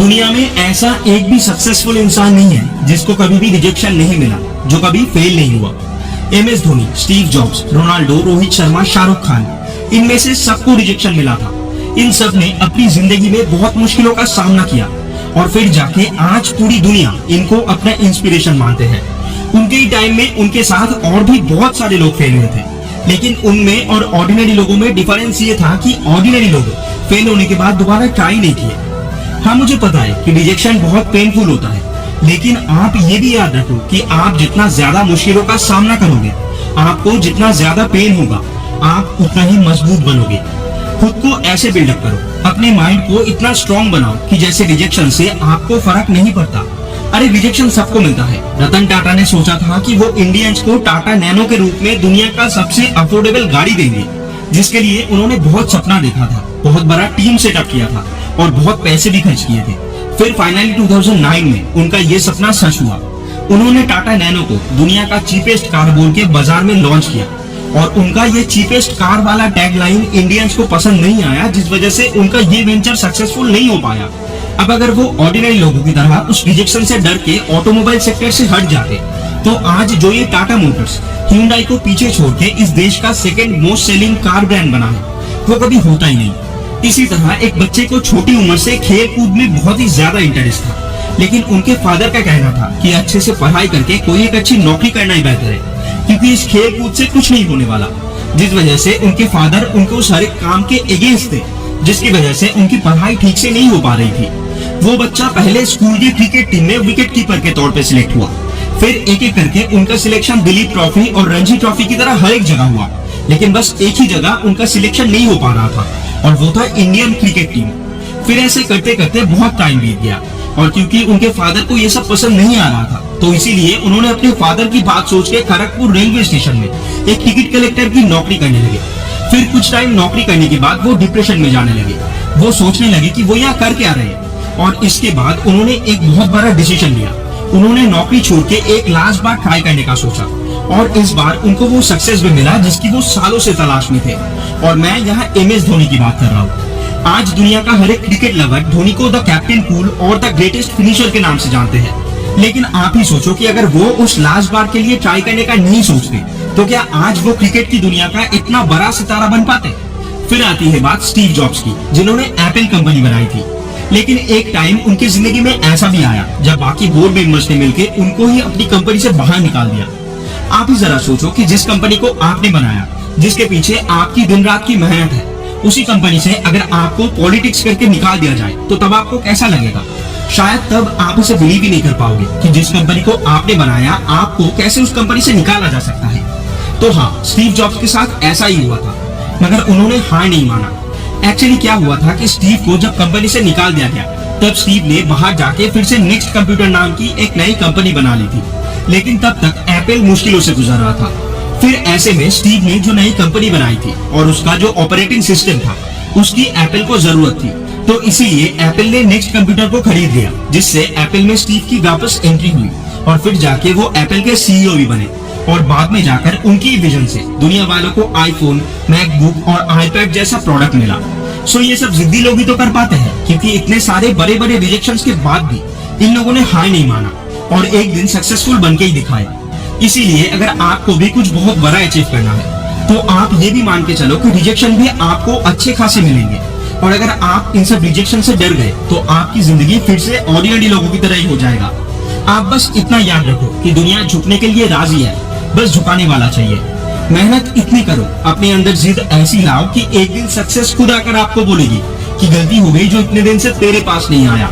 दुनिया में ऐसा एक भी सक्सेसफुल इंसान नहीं है जिसको कभी भी रिजेक्शन नहीं मिला, जो कभी फेल नहीं हुआ। MS Dhoni, Steve jobs, Ronaldo, Rohit Sharma, Shahrukh Khan, इनमें से सबको रिजेक्शन मिला था। इन सब ने अपनी जिंदगी में बहुत मुश्किलों का सामना किया और फिर जाके आज पूरी दुनिया इनको अपना इंस्पिरेशन मानते हैं। उनके ही टाइम में उनके साथ और भी बहुत सारे लोग फेल हुए थे, लेकिन उनमें और ऑर्डिनरी लोगों में डिफरेंस ये था कि ऑर्डिनरी लोग फेल होने के बाद दोबारा ट्राई नहीं किए। हाँ, मुझे पता है कि रिजेक्शन बहुत पेनफुल होता है, लेकिन आप ये भी याद रखो कि आप जितना ज्यादा मुश्किलों का सामना करोगे, आपको जितना ज्यादा पेन होगा, आप उतना ही मजबूत बनोगे। खुद को ऐसे बिल्डअप करो, अपने माइंड को इतना स्ट्रॉन्ग बनाओ कि जैसे रिजेक्शन से आपको फर्क नहीं पड़ता। अरे रिजेक्शन सबको मिलता है। रतन टाटा ने सोचा था कि वो इंडियंस को टाटा नैनो के रूप में दुनिया का सबसे अफोर्डेबल गाड़ी देंगे, जिसके लिए उन्होंने बहुत सपना देखा था, बहुत बड़ा टीम सेटअप किया था और बहुत पैसे भी खर्च किए थे। फिर फाइनली 2009 में उनका ये सपना सच हुआ। उन्होंने टाटा नैनो को दुनिया का चीपेस्ट कार बोल के बाजार में लॉन्च किया और उनका ये चीपेस्ट कार वाला टैगलाइन इंडियंस को पसंद नहीं आया, जिस वजह से उनका ये वेंचर सक्सेसफुल नहीं हो पाया। अब अगर वो ऑर्डिनरी लोगों की तरह उस रिजेक्शन से डर के ऑटोमोबाइल सेक्टर से हट जाते, तो आज जो ये टाटा मोटर्स Hyundai को पीछे छोड़ के इस देश का second most selling car brand बना है, वो कभी होता ही नहीं। इसी तरह एक बच्चे को छोटी उम्र से खेल कूद में बहुत ही ज्यादा इंटरेस्ट था, लेकिन उनके फादर का कहना था कि अच्छे से पढ़ाई करके कोई एक अच्छी नौकरी करना ही बेहतर है, क्योंकि इस खेल कूद से कुछ नहीं होने वाला। जिस वजह से उनके फादर उनको उस हर एक काम के अगेंस्ट थे, जिसकी वजह से उनकी पढ़ाई ठीक से नहीं हो पा रही थी। वो बच्चा पहले स्कूल की क्रिकेट टीम में विकेट कीपर के तौर पे सिलेक्ट हुआ, फिर एक एक करके उनका सिलेक्शन दिलीप ट्रॉफी और रणजी ट्रॉफी की तरह हर एक जगह हुआ, लेकिन बस एक ही जगह उनका सिलेक्शन नहीं हो पा रहा था और वो था इंडियन क्रिकेट टीम। फिर ऐसे करते करते बहुत टाइम बीत गया और क्योंकि उनके फादर को ये सब पसंद नहीं आ रहा था, तो इसीलिए उन्होंने अपने फादर की बात सोच के खड़गपुर रेलवे स्टेशन में एक टिकट कलेक्टर की नौकरी करने लगे। फिर कुछ टाइम नौकरी करने के बाद वो डिप्रेशन में जाने लगे। वो सोचने लगे कि वो यहाँ कर क्या रहे हैं, और इसके बाद उन्होंने एक बहुत बड़ा डिसीजन लिया। उन्होंने नौकरी छोड़ के एक लास्ट बार ट्राई करने का सोचा और इस बार उनको वो सक्सेस भी मिला जिसकी वो सालों से तलाश में थे। और मैं यहाँ MS धोनी की बात कर रहा हूँ। आज दुनिया का हर एक क्रिकेट लवर धोनी को द कैप्टन कूल और द ग्रेटेस्ट फिनिशर के नाम से जानते हैं, लेकिन आप ही सोचो कि अगर वो उस लास्ट बार के लिए ट्राई करने का नहीं सोचते, तो क्या आज वो क्रिकेट की दुनिया का इतना बड़ा सितारा बन पाते। फिर आती है बात स्टीव जॉब्स की, जिन्होंने एप्पल कंपनी बनाई थी, लेकिन एक टाइम उनकी जिंदगी में ऐसा भी आया जब बाकी बोर्ड मेंबर्स ने मिलकर उनको ही अपनी कंपनी से बाहर निकाल दिया। आप ही जरा सोचो कि जिस कंपनी को आपने बनाया, जिसके पीछे आपकी दिन रात की मेहनत है, उसी कंपनी से अगर आपको पॉलिटिक्स करके निकाल दिया जाए, तो तब आपको कैसा लगेगा। शायद तब आप उसे बिलीव ही नहीं कर पाओगे कि जिस कंपनी को आपने बनाया, आपको कैसे उस कंपनी से निकाला जा सकता है। तो हाँ, स्टीव जॉब्स के साथ ऐसा ही हुआ था, मगर उन्होंने हार नहीं माना। एक्चुअली क्या हुआ था कि स्टीव को जब कंपनी से निकाल दिया गया, तब स्टीव ने बाहर जाके फिर से नेक्स्ट कंप्यूटर नाम की एक नई कंपनी बना ली थी, लेकिन तब तक एप्पल मुश्किलों से गुजर रहा था। फिर ऐसे में स्टीव ने जो नई कंपनी बनाई थी और उसका जो ऑपरेटिंग सिस्टम था, उसकी एप्पल को जरूरत थी, तो इसीलिए एप्पल ने नेक्स्ट कंप्यूटर को खरीद लिया, जिससे एप्पल में स्टीव की वापस एंट्री हुई और फिर जाके वो एप्पल के CEO भी बने और बाद में जाकर उनकी विजन से दुनिया वालों को आईफोन, मैकबुक और आईपैड जैसा प्रोडक्ट मिला। सो ये सब जिद्दी लोग ही तो कर पाते हैं, क्योंकि इतने सारे बड़े बड़े रिजेक्शंस के बाद भी इन लोगों ने हार नहीं माना और एक दिन सक्सेसफुल बन के ही दिखाया। इसीलिए अगर आपको भी कुछ बहुत बड़ा अचीव करना है, तो आप ये भी मान के चलो कि रिजेक्शन भी आपको अच्छे खासे मिलेंगे, और अगर आप इन सब रिजेक्शन से डर गए, तो आपकी जिंदगी फिर से ऑर्डिनरी लोगों की तरह ही हो जाएगा। आप बस इतना याद रखो कि दुनिया झुकने के लिए राजी है, बस झुकाने वाला चाहिए। मेहनत इतनी करो, अपने अंदर जिद ऐसी लाओ कि एक दिन सक्सेस खुद आकर आपको बोलेगी कि गलती हो गई जो इतने दिन से तेरे पास नहीं आया।